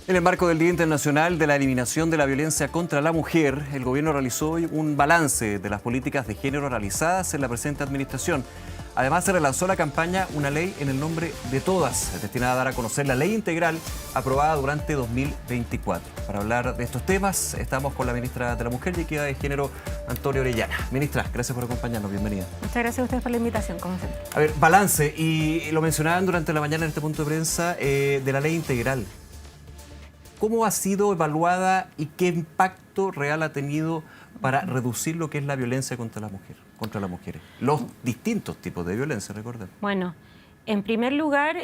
En el marco del Día Internacional de la Eliminación de la Violencia contra la Mujer, el gobierno realizó hoy un balance de las políticas de género realizadas en la presente administración. Además, se relanzó la campaña Una ley en el nombre de todas, destinada a dar a conocer la ley integral aprobada durante 2024. Para hablar de estos temas, estamos con la ministra de la Mujer y Equidad de Género, Antonia Orellana. Ministra, gracias por acompañarnos, bienvenida. Muchas gracias a ustedes por la invitación, como siempre. A ver, balance, y lo mencionaban durante la mañana en este punto de prensa, de la ley integral. ¿Cómo ha sido evaluada y qué impacto real ha tenido para reducir lo que es la violencia contra la mujer, contra las mujeres? Los distintos tipos de violencia, recordemos. Bueno, en primer lugar,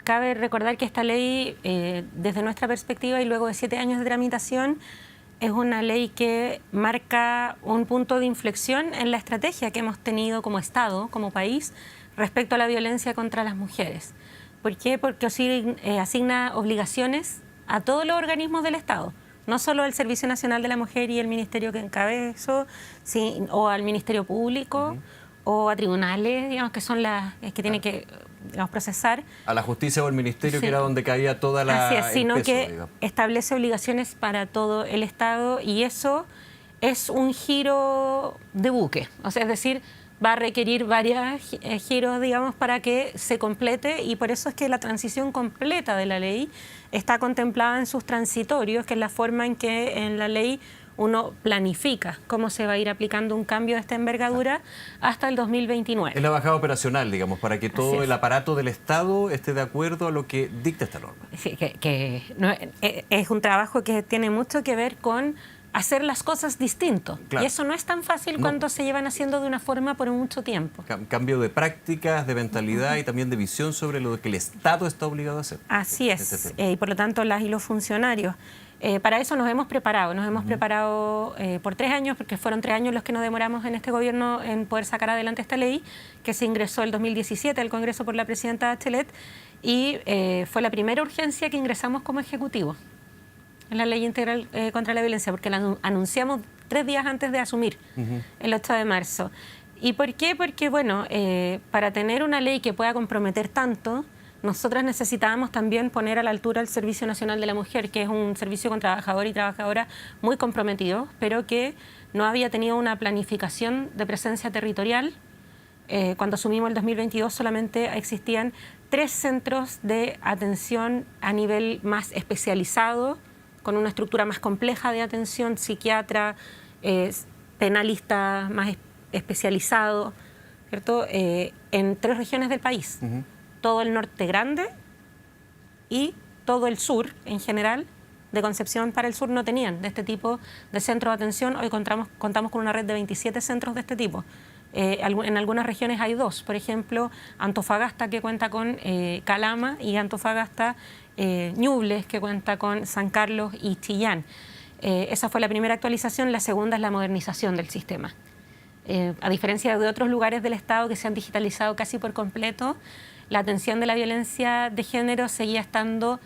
cabe recordar que esta ley, desde nuestra perspectiva y luego de 7 años de tramitación, es una ley que marca un punto de inflexión en la estrategia que hemos tenido como Estado, como país, respecto a la violencia contra las mujeres. ¿Por qué? Porque asigna obligaciones a todos los organismos del Estado, no solo al Servicio Nacional de la Mujer y el ministerio que encabezo, sí, o al Ministerio Público, o a tribunales, digamos, que son las que tienen que, digamos, procesar. A la justicia o el ministerio, sí, que era donde caía toda la... Así es, sino peso, que digamos, establece obligaciones para todo el Estado, y eso es un giro de buque, o sea, es decir, va a requerir varios giros, digamos, para que se complete, y por eso es que la transición completa de la ley está contemplada en sus transitorios, que es la forma en que en la ley uno planifica cómo se va a ir aplicando un cambio de esta envergadura hasta el 2029. Es la bajada operacional, digamos, para que todo el aparato del Estado esté de acuerdo a lo que dicta esta norma. Sí, es un trabajo que tiene mucho que ver con hacer las cosas distinto. Claro. Y eso no es tan fácil cuando se llevan haciendo de una forma por mucho tiempo. Cambio de prácticas, de mentalidad y también de visión sobre lo que el Estado está obligado a hacer. Así es, y por lo tanto las y los funcionarios. Para eso nos hemos preparado por 3 años, porque fueron 3 años los que nos demoramos en este gobierno en poder sacar adelante esta ley, que se ingresó el 2017 al Congreso por la presidenta Bachelet, y fue la primera urgencia que ingresamos como Ejecutivo en la Ley Integral contra la Violencia, porque la anunciamos 3 días antes de asumir, el 8 de marzo. ¿Y por qué? Porque, bueno, para tener una ley que pueda comprometer tanto, nosotras necesitábamos también poner a la altura el Servicio Nacional de la Mujer, que es un servicio con trabajadores y trabajadoras muy comprometidos, pero que no había tenido una planificación de presencia territorial. Cuando asumimos el 2022 solamente existían 3 centros de atención a nivel más especializado, con una estructura más compleja de atención, psiquiatra, penalista más especializado, ¿cierto? En 3 regiones del país. Todo el norte grande y todo el sur en general. De Concepción para el sur no tenían de este tipo de centros de atención. Hoy contamos con una red de 27 centros de este tipo. En algunas regiones hay 2, por ejemplo, Antofagasta, que cuenta con Calama, y Antofagasta Ñubles, que cuenta con San Carlos y Chillán. Esa fue la primera actualización. La segunda es la modernización del sistema. A diferencia de otros lugares del Estado que se han digitalizado casi por completo, la atención de la violencia de género seguía estando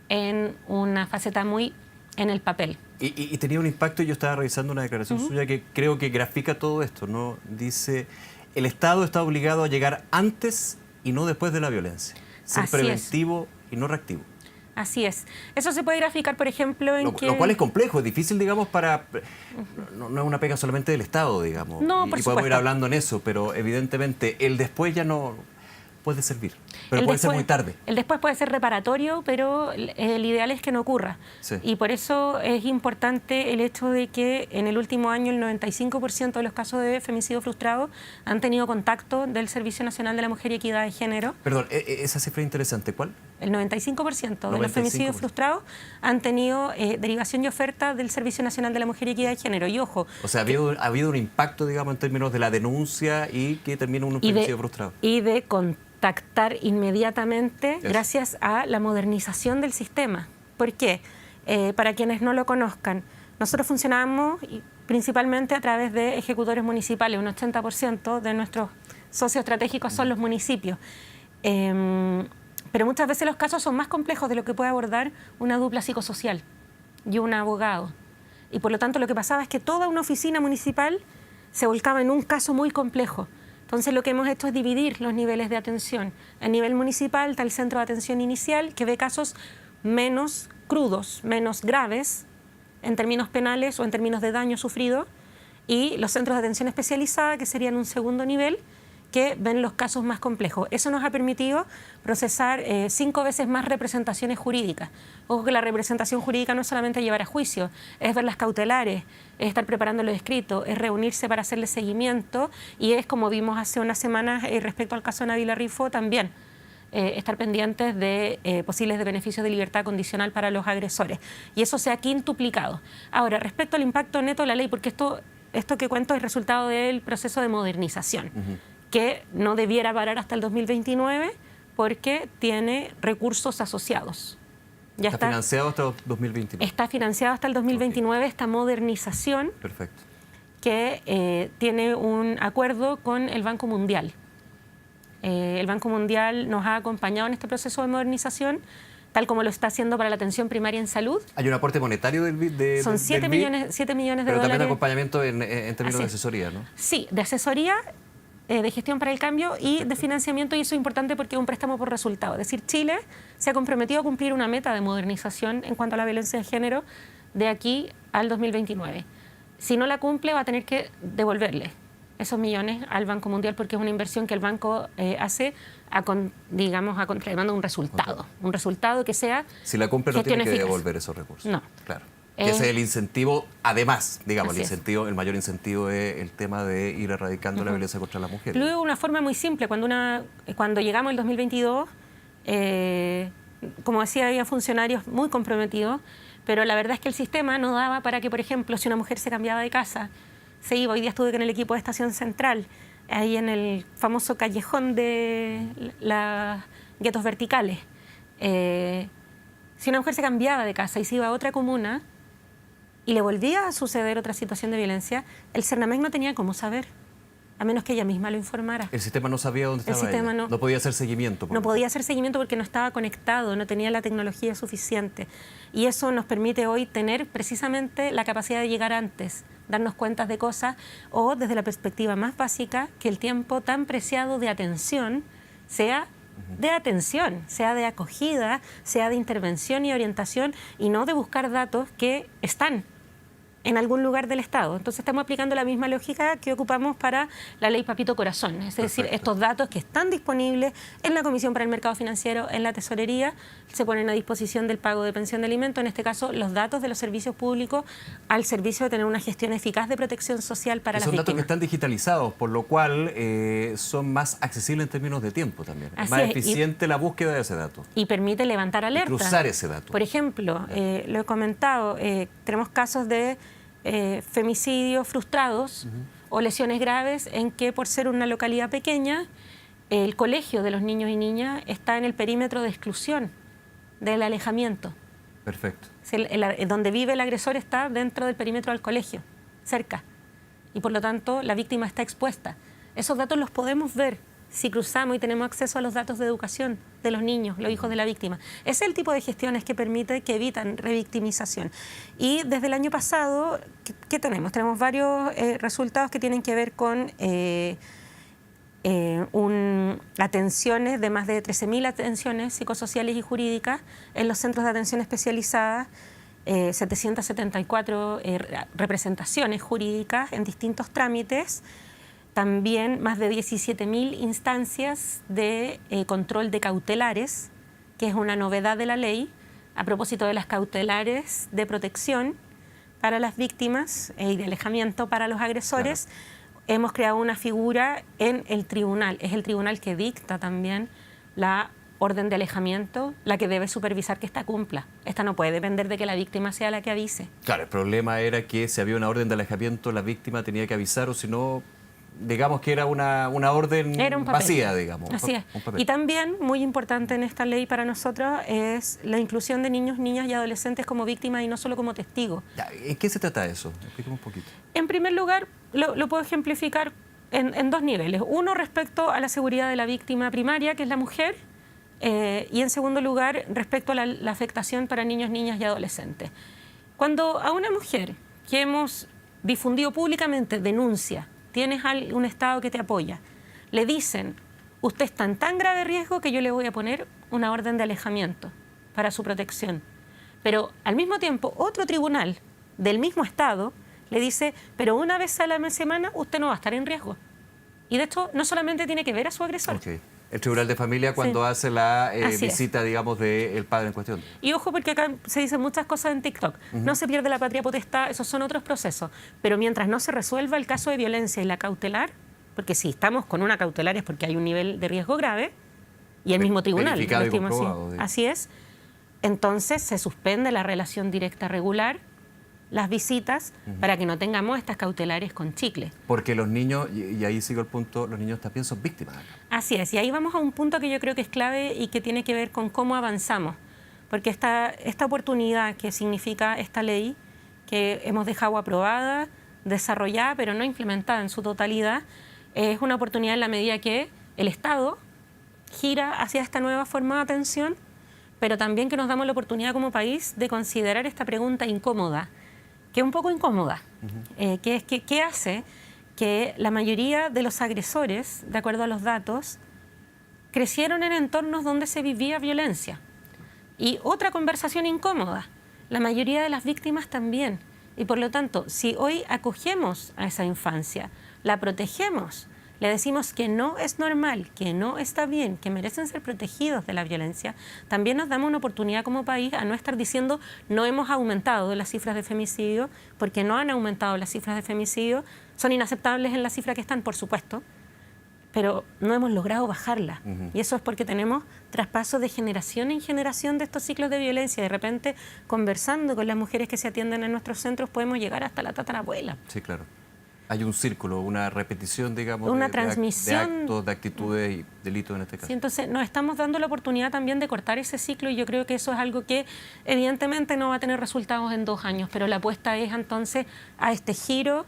en una faceta muy en el papel. Y tenía un impacto, y yo estaba revisando una declaración suya que creo que grafica todo esto, ¿no? Dice, el Estado está obligado a llegar antes y no después de la violencia. Ser preventivo y no reactivo. Así es. Eso se puede graficar, por ejemplo, en lo cual es complejo, es difícil, digamos, para... No es una pega solamente del Estado, digamos. No, y podemos ir hablando en eso, pero evidentemente el después ya no puede servir, pero puede ser muy tarde. El después puede ser reparatorio, pero el ideal es que no ocurra. Sí. Y por eso es importante el hecho de que en el último año el 95% de los casos de femicidio frustrado han tenido contacto del Servicio Nacional de la Mujer y Equidad de Género. Perdón, esa cifra es interesante. ¿Cuál? El 95% de los femicidios frustrados han tenido derivación y oferta del Servicio Nacional de la Mujer y Equidad de Género. Y ojo... O sea, ha habido un impacto, digamos, en términos de la denuncia y que termina en un femicidio frustrado. Y de contactar inmediatamente gracias a la modernización del sistema. ¿Por qué? Para quienes no lo conozcan, nosotros funcionamos principalmente a través de ejecutores municipales. Un 80% de nuestros socios estratégicos son los municipios. Pero muchas veces los casos son más complejos de lo que puede abordar una dupla psicosocial y un abogado. Y por lo tanto lo que pasaba es que toda una oficina municipal se volcaba en un caso muy complejo. Entonces lo que hemos hecho es dividir los niveles de atención. A nivel municipal está el centro de atención inicial, que ve casos menos crudos, menos graves en términos penales o en términos de daño sufrido, y los centros de atención especializada, que serían un segundo nivel, que ven los casos más complejos. Eso nos ha permitido procesar 5 veces más representaciones jurídicas. Ojo que la representación jurídica no es solamente llevar a juicio, es ver las cautelares, es estar preparando los escritos, es reunirse para hacerle seguimiento, y es, como vimos hace unas semanas respecto al caso de Nabila Rifo, también estar pendientes de posibles de beneficios de libertad condicional para los agresores. Y eso se ha quintuplicado. Ahora, respecto al impacto neto de la ley, porque esto que cuento es resultado del proceso de modernización, que no debiera parar hasta el 2029 porque tiene recursos asociados. Ya está financiado hasta el 2029. Está financiado hasta el 2029 esta modernización. Perfecto. Que tiene un acuerdo con el Banco Mundial. El Banco Mundial nos ha acompañado en este proceso de modernización, tal como lo está haciendo para la atención primaria en salud. ¿Hay un aporte monetario del BID? Son 7 millones de dólares. Pero también acompañamiento en términos de asesoría, ¿no? Sí, de asesoría, de gestión para el cambio y de financiamiento, y eso es importante porque es un préstamo por resultado. Es decir, Chile se ha comprometido a cumplir una meta de modernización en cuanto a la violencia de género de aquí al 2029. Si no la cumple, va a tener que devolverle esos millones al Banco Mundial, porque es una inversión que el banco hace contrallamando un resultado que sea. Si la cumple, no tiene que devolver esos recursos. No. Claro. Que ese es el incentivo, además, digamos, el mayor incentivo es el tema de ir erradicando la violencia contra la mujer. Luego, de una forma muy simple, cuando llegamos al 2022, como decía, había funcionarios muy comprometidos, pero la verdad es que el sistema no daba para que, por ejemplo, si una mujer se cambiaba de casa, se iba. Hoy día estuve con el equipo de Estación Central, ahí en el famoso callejón de las guetos verticales. Si una mujer se cambiaba de casa y se iba a otra comuna y le volvía a suceder otra situación de violencia, el Cernamec no tenía cómo saber, a menos que ella misma lo informara. El sistema no sabía dónde estaba ella. No podía hacer seguimiento. No podía hacer seguimiento porque no estaba conectado, no tenía la tecnología suficiente. Y eso nos permite hoy tener precisamente la capacidad de llegar antes, darnos cuenta de cosas, o desde la perspectiva más básica, que el tiempo tan preciado de atención sea de atención, sea de acogida, sea de intervención y orientación, y no de buscar datos que están en algún lugar del Estado. Entonces estamos aplicando la misma lógica que ocupamos para la ley Papito Corazón. Es decir, estos datos que están disponibles en la Comisión para el Mercado Financiero, en la Tesorería, se ponen a disposición del pago de pensión de alimentos, en este caso los datos de los servicios públicos al servicio de tener una gestión eficaz de protección social para las víctimas. Son datos que están digitalizados, por lo cual son más accesibles en términos de tiempo también. Es más eficiente la búsqueda de ese dato. Y permite levantar alerta. Y cruzar ese dato. Por ejemplo, lo he comentado, tenemos casos de femicidios frustrados o lesiones graves en que, por ser una localidad pequeña, el colegio de los niños y niñas está en el perímetro de exclusión del alejamiento. Perfecto. Donde vive el agresor está dentro del perímetro del colegio, cerca, y por lo tanto la víctima está expuesta. Esos datos los podemos ver si cruzamos y tenemos acceso a los datos de educación de los niños, los hijos de la víctima. Ese es el tipo de gestiones que permite, que evitan revictimización. Y desde el año pasado, ¿qué tenemos? Tenemos varios resultados que tienen que ver con atenciones de más de 13.000 atenciones psicosociales y jurídicas en los centros de atención especializada, 774 representaciones jurídicas en distintos trámites. También más de 17.000 instancias de control de cautelares, que es una novedad de la ley, a propósito de las cautelares de protección para las víctimas y de alejamiento para los agresores. Claro. Hemos creado una figura en el tribunal. Es el tribunal que dicta también la orden de alejamiento, la que debe supervisar que esta cumpla. Esta no puede depender de que la víctima sea la que avise. Claro, el problema era que si había una orden de alejamiento, la víctima tenía que avisar, o si no, digamos que era una orden vacía, digamos. Así es. Y también, muy importante en esta ley para nosotros, es la inclusión de niños, niñas y adolescentes como víctimas y no solo como testigos. ¿En qué se trata eso? Explícame un poquito. En primer lugar, lo puedo ejemplificar en dos niveles. Uno, respecto a la seguridad de la víctima primaria, que es la mujer, y en segundo lugar, respecto a la afectación para niños, niñas y adolescentes. Cuando a una mujer que hemos difundido públicamente denuncia, tienes un Estado que te apoya, le dicen, usted está en tan grave riesgo que yo le voy a poner una orden de alejamiento para su protección. Pero al mismo tiempo, otro tribunal del mismo Estado le dice, pero una vez a la semana usted no va a estar en riesgo. Y de hecho, no solamente tiene que ver a su agresor. Okay. El Tribunal de Familia cuando hace la visita, digamos, del padre en cuestión. Y ojo, porque acá se dicen muchas cosas en TikTok. No se pierde la patria potestad, esos son otros procesos. Pero mientras no se resuelva el caso de violencia y la cautelar, porque si estamos con una cautelar es porque hay un nivel de riesgo grave, y el mismo tribunal lo estima así. Así es. Entonces se suspende la relación directa regular, las visitas, para que no tengamos estas cautelares con chicle. Porque los niños, y ahí sigo el punto, los niños también son víctimas. Así es, y ahí vamos a un punto que yo creo que es clave y que tiene que ver con cómo avanzamos. Porque esta oportunidad que significa esta ley, que hemos dejado aprobada, desarrollada, pero no implementada en su totalidad, es una oportunidad en la medida que el Estado gira hacia esta nueva forma de atención, pero también que nos damos la oportunidad como país de considerar esta pregunta incómoda, que es un poco incómoda, que es que ¿qué hace que la mayoría de los agresores, de acuerdo a los datos, crecieron en entornos donde se vivía violencia? Y otra conversación incómoda, la mayoría de las víctimas también. Y por lo tanto, si hoy acogemos a esa infancia, la protegemos, le decimos que no es normal, que no está bien, que merecen ser protegidos de la violencia, también nos damos una oportunidad como país a no estar diciendo no hemos aumentado las cifras de femicidio, porque no han aumentado las cifras de femicidio, son inaceptables en la cifra que están, por supuesto, pero no hemos logrado bajarla. Y eso es porque tenemos traspasos de generación en generación de estos ciclos de violencia. De repente, conversando con las mujeres que se atienden en nuestros centros, podemos llegar hasta la tatarabuela. Sí, claro. Hay un círculo, una repetición, digamos, una de actos, de actitudes y delitos en este caso. Sí, entonces nos estamos dando la oportunidad también de cortar ese ciclo y yo creo que eso es algo que evidentemente no va a tener resultados en 2 años, pero la apuesta es entonces a este giro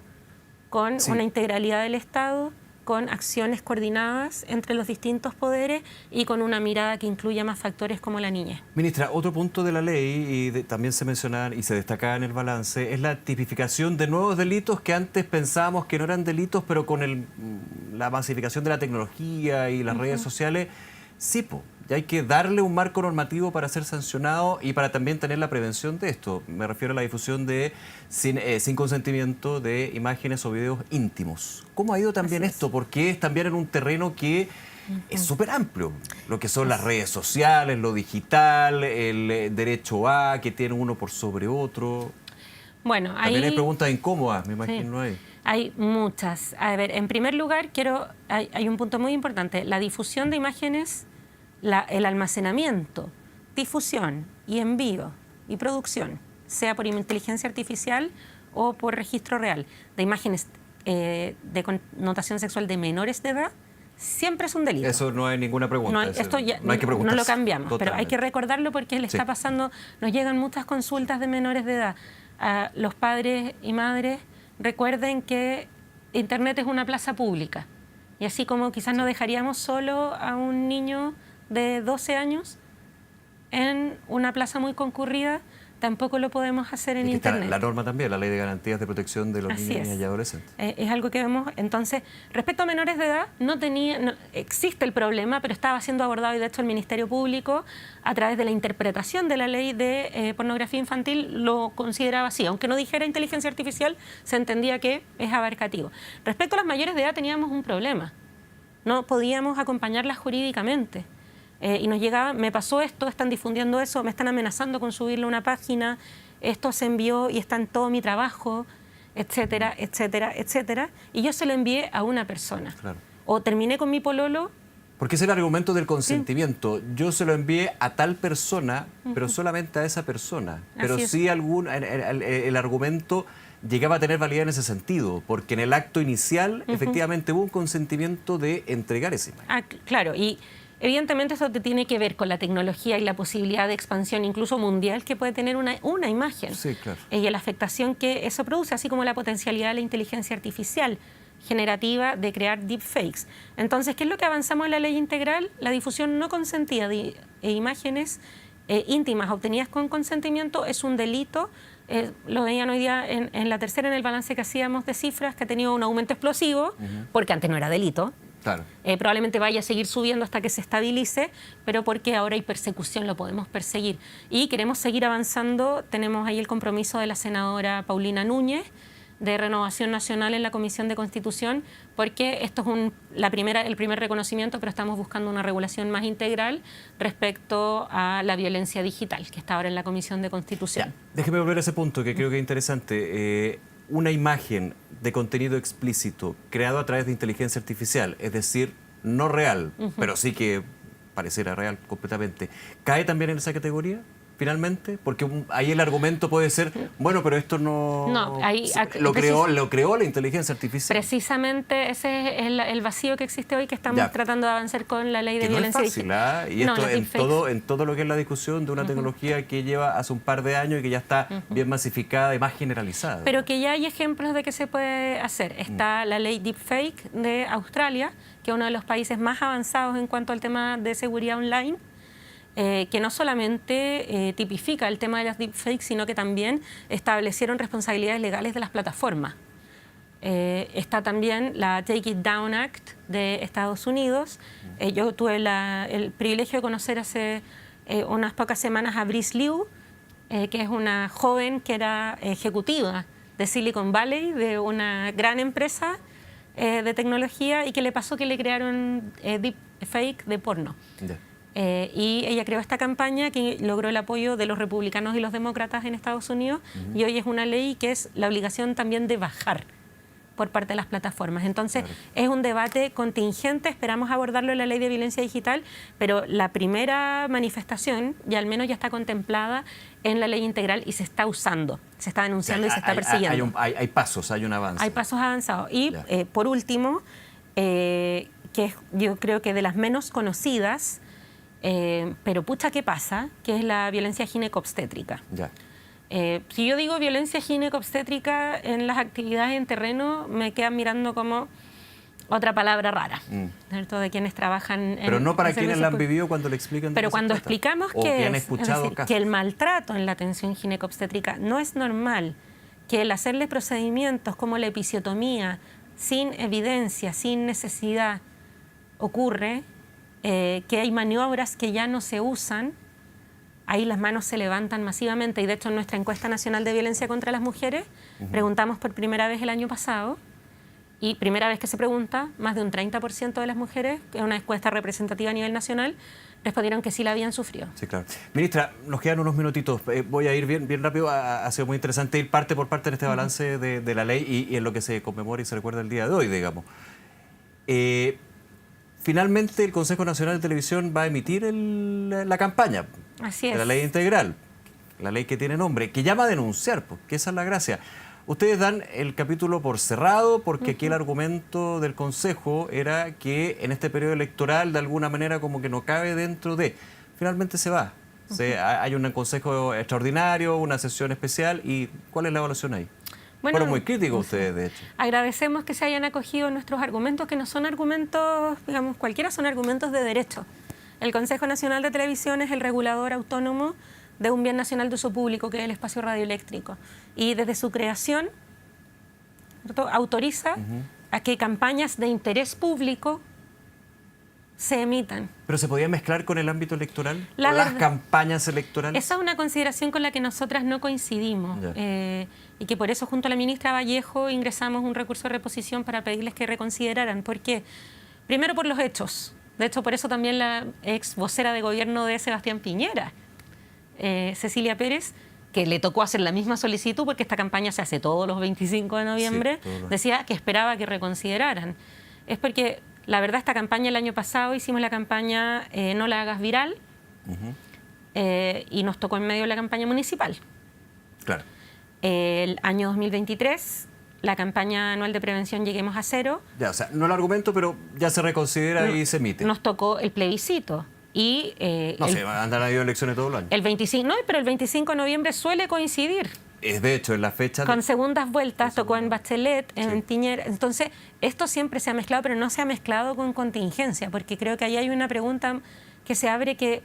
con una integralidad del Estado, con acciones coordinadas entre los distintos poderes y con una mirada que incluya más factores como la niñez. Ministra, otro punto de la ley, y también se menciona y se destaca en el balance, es la tipificación de nuevos delitos que antes pensábamos que no eran delitos, pero con la masificación de la tecnología y las redes sociales, sí, ya hay que darle un marco normativo para ser sancionado y para también tener la prevención de esto. Me refiero a la difusión de sin consentimiento de imágenes o videos íntimos. ¿Cómo ha ido también esto? Porque es también en un terreno que es súper amplio. Lo que son las redes sociales, lo digital, el derecho a, que tiene uno por sobre otro. Bueno, también hay preguntas incómodas, me imagino ahí. Hay muchas. A ver, en primer lugar, hay un punto muy importante. La difusión de imágenes, el almacenamiento, difusión y envío y producción, sea por inteligencia artificial o por registro real, de imágenes de connotación sexual de menores de edad, siempre es un delito. Eso no hay ninguna pregunta. No hay, esto ya, no hay que preguntar. No lo cambiamos, pero hay que recordarlo porque le está pasando, nos llegan muchas consultas de menores de edad. Los padres y madres recuerden que Internet es una plaza pública y así como quizás no dejaríamos solo a un niño de 12 años en una plaza muy concurrida, tampoco lo podemos hacer en Internet. La norma también, la Ley de Garantías de Protección de los Niños, Niñas y Adolescentes. Es algo que vemos. Entonces, respecto a menores de edad, existe el problema, pero estaba siendo abordado y de hecho el Ministerio Público, a través de la interpretación de la Ley de Pornografía Infantil, lo consideraba así. Aunque no dijera inteligencia artificial, se entendía que es abarcativo. Respecto a las mayores de edad teníamos un problema. No podíamos acompañarlas jurídicamente. Y nos llegaba, me pasó esto, están difundiendo eso, me están amenazando con subirle a una página, esto se envió y está en todo mi trabajo, etcétera, etcétera, etcétera. Y yo se lo envié a una persona. Claro. O terminé con mi pololo. Porque es el argumento del consentimiento. Sí. Yo se lo envié a tal persona, pero solamente a esa persona. Pero sí el argumento llegaba a tener validez en ese sentido, porque en el acto inicial efectivamente hubo un consentimiento de entregar esa imagen. Claro, y evidentemente eso tiene que ver con la tecnología y la posibilidad de expansión incluso mundial que puede tener una imagen. Sí, claro. Y la afectación que eso produce, así como la potencialidad de la inteligencia artificial generativa de crear deepfakes. Entonces, ¿qué es lo que avanzamos en la ley integral? La difusión no consentida de imágenes íntimas obtenidas con consentimiento es un delito. Lo veían hoy día en la tercera, en el balance que hacíamos de cifras, que ha tenido un aumento explosivo, porque antes no era delito. Claro. Probablemente vaya a seguir subiendo hasta que se estabilice, pero porque ahora hay persecución, lo podemos perseguir. Y queremos seguir avanzando. Tenemos ahí el compromiso de la senadora Paulina Núñez, de Renovación Nacional en la Comisión de Constitución, porque esto es el primer reconocimiento, pero estamos buscando una regulación más integral respecto a la violencia digital, que está ahora en la Comisión de Constitución. Ya, déjeme volver a ese punto que creo que es interesante. Una imagen de contenido explícito creado a través de inteligencia artificial, es decir, no real, pero sí que pareciera real completamente, ¿cae también en esa categoría? Finalmente, porque ahí el argumento puede ser, bueno, pero esto no ahí, lo creó la inteligencia artificial. Precisamente ese es el vacío que existe hoy, que estamos tratando de avanzar con la ley de violencia digital. Y esto en todo lo que es la discusión de una tecnología que lleva hace un par de años y que ya está bien masificada y más generalizada. Pero que ya hay ejemplos de que se puede hacer. Está la ley Deepfake de Australia, que es uno de los países más avanzados en cuanto al tema de seguridad online, que no solamente tipifica el tema de las deepfakes, sino que también establecieron responsabilidades legales de las plataformas. Está también la Take It Down Act de Estados Unidos. Yo tuve el privilegio de conocer hace unas pocas semanas a Brice Liu, que es una joven que era ejecutiva de Silicon Valley, de una gran empresa de tecnología, y que le pasó que le crearon deepfake de porno. Y ella creó esta campaña que logró el apoyo de los republicanos y los demócratas en Estados Unidos, y hoy es una ley que es la obligación también de bajar por parte de las plataformas. Entonces, es un debate contingente, esperamos abordarlo en la ley de violencia digital, pero la primera manifestación ya al menos ya está contemplada en la ley integral y se está usando, se está denunciando y se está persiguiendo. Hay pasos, hay un avance. Hay pasos avanzados. Y por último, que yo creo que de las menos conocidas, pero pucha, ¿qué pasa? Que es la violencia ginecobstétrica. Si yo digo violencia ginecobstétrica en las actividades en terreno, me quedan mirando como otra palabra rara, ¿cierto? De quienes trabajan pero no para quienes la han vivido cuando le explican. Pero cuando explicamos que es decir, que el maltrato en la atención ginecobstétrica no es normal, que el hacerle procedimientos como la episiotomía sin evidencia, sin necesidad, ocurre, que hay maniobras que ya no se usan, ahí las manos se levantan masivamente. Y de hecho en nuestra encuesta nacional de violencia contra las mujeres preguntamos por primera vez el año pasado, y primera vez que se pregunta, más de un 30% de las mujeres, que es una encuesta representativa a nivel nacional, respondieron que sí la habían sufrido. Sí, claro. Ministra, nos quedan unos minutitos. Voy a ir bien rápido. Ha sido muy interesante ir parte por parte en este balance de la ley y en lo que se conmemora y se recuerda el día de hoy, digamos. Finalmente, el Consejo Nacional de Televisión va a emitir la campaña de la ley integral, la ley que tiene nombre, que ya va a denunciar, porque esa es la gracia. Ustedes dan el capítulo por cerrado porque aquí el argumento del Consejo era que en este periodo electoral de alguna manera como que no cabe dentro de... Finalmente se va. Hay un consejo extraordinario, una sesión especial. ¿Y cuál es la evaluación ahí? Bueno, fueron muy críticos ustedes, de hecho. Agradecemos que se hayan acogido nuestros argumentos, que no son argumentos, digamos, cualquiera, son argumentos de derecho. El Consejo Nacional de Televisión es el regulador autónomo de un bien nacional de uso público, que es el espacio radioeléctrico. Y desde su creación, ¿cierto?, autoriza a que campañas de interés público se emitan. ¿Pero se podía mezclar con el ámbito electoral? ¿Con las campañas electorales? Esa es una consideración con la que nosotras no coincidimos. Y que por eso junto a la ministra Vallejo ingresamos un recurso de reposición para pedirles que reconsideraran. ¿Por qué? Primero por los hechos. De hecho, por eso también la ex vocera de gobierno de Sebastián Piñera, Cecilia Pérez, que le tocó hacer la misma solicitud porque esta campaña se hace todos los 25 de noviembre, decía que esperaba que reconsideraran. Es porque la verdad esta campaña el año pasado hicimos la campaña No la hagas viral y nos tocó en medio de la campaña municipal. Claro. El año 2023 la campaña anual de prevención Lleguemos a Cero. Ya, o sea, no el argumento, pero ya se reconsidera y se emite. Nos tocó el plebiscito. Y, no sé, han habido elecciones todos los años. El 25, no, pero el 25 de noviembre suele coincidir. Es de hecho, en la fecha... Con segundas vueltas, tocó en Bachelet, en Piñera. Entonces, esto siempre se ha mezclado, pero no se ha mezclado con contingencia, porque creo que ahí hay una pregunta que se abre que,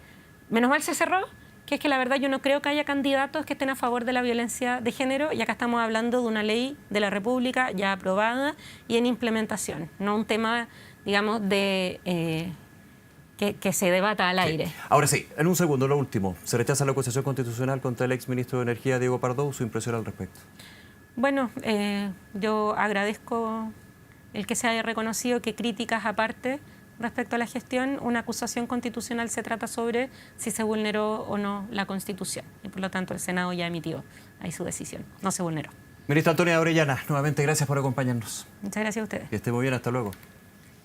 menos mal se cerró, que es que la verdad yo no creo que haya candidatos que estén a favor de la violencia de género, y acá estamos hablando de una ley de la República ya aprobada y en implementación, no un tema digamos, de que se debata al aire. Sí. Ahora sí, en un segundo, lo último. ¿Se rechaza la acusación constitucional contra el exministro de Energía, Diego Pardo? ¿Su impresión al respecto? Bueno, yo agradezco el que se haya reconocido que críticas aparte respecto a la gestión, una acusación constitucional se trata sobre si se vulneró o no la Constitución. Y por lo tanto el Senado ya emitió ahí su decisión. No se vulneró. Ministra Antonia Orellana, nuevamente gracias por acompañarnos. Muchas gracias a ustedes. Que esté muy bien, hasta luego.